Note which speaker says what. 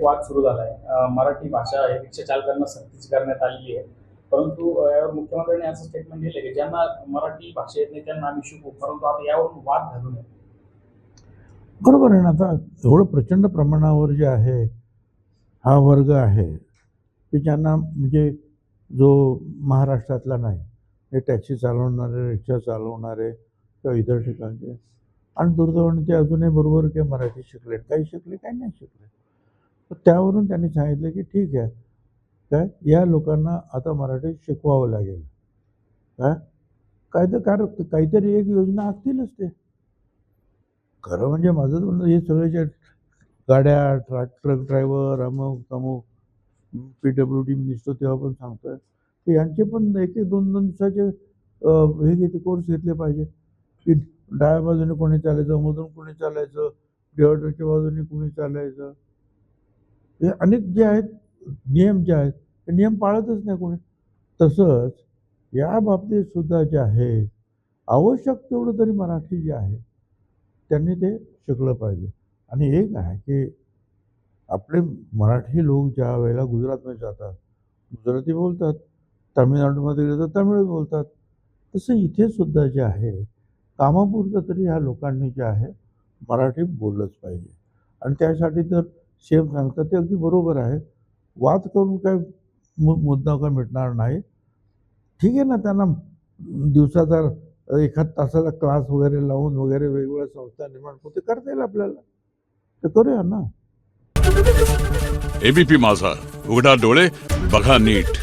Speaker 1: वाद सुरू झाला आहे. मराठी भाषा हे रिक्षा चालकांना सक्तीची करण्यात आलेली आहे. परंतु यावर मुख्यमंत्र्यांनी असं स्टेटमेंट दिलं की ज्यांना मराठी भाषा येत नाही त्यांना आम्ही शिकवू, परंतु आता यावरून वाद घालू नये.
Speaker 2: बरोबर आहे ना. आता एवढं प्रचंड प्रमाणावर जे आहे हा वर्ग आहे की ज्यांना म्हणजे जो महाराष्ट्रातला नाही, हे टॅक्सी चालवणारे, रिक्षा चालवणारे किंवा इतर ठिकाणचे, आणि दुर्दैवाने ते अजूनही बरोबर की मराठी शिकले, काही शिकले काही नाही शिकले. तर त्यावरून त्यांनी सांगितलं की ठीक आहे, काय या लोकांना आता मराठी शिकवावं लागेल. काय काय तर काहीतरी एक योजना आखतीलच ते. खरं म्हणजे माझं तर म्हणणं, हे सगळे जे गाड्या, ट्रक ड्रायव्हर, अमुक तमुक, PWD मिनिस्टर तेव्हा पण सांगतोय की यांचे पण एक एक 2-2 दिवसाचे हे कोर्स घेतले पाहिजे की डाव्या बाजूने कोणी चालायचं, मधून कोणी चालायचं, डिवायडरच्या बाजूने कोणी चालायचं. हे अनेक जे आहेत नियम जे आहेत ते नियम पाळतच नाही कोणी. तसंच या बाबतीत सुद्धा जे आहे आवश्यक तेवढं तरी मराठी जे आहे त्यांनी ते शिकलं पाहिजे. आणि एक आहे की आपले मराठी लोक ज्या वेळेला गुजरातमध्ये जातात गुजराती बोलतात, तामिळनाडूमध्ये गेले तर तमिळ बोलतात. तसं इथे सुद्धा जे आहे कामापुरतं तरी ह्या लोकांनी जे आहे मराठी बोललंच पाहिजे. आणि त्यासाठी तर सेम सांगतात ते अगदी बरोबर आहे. वाद करून काय मुद्दा काय मिटणार नाही. ठीक आहे ना, त्यांना दिवसाचा एखाद तासाचा क्लास वगैरे लावून वगैरे वेगवेगळ्या संस्था निर्माण करून ते करता येईल आपल्याला, ते करूया ना.
Speaker 3: एबीपी माझा, उघडा डोळे बघा नीट.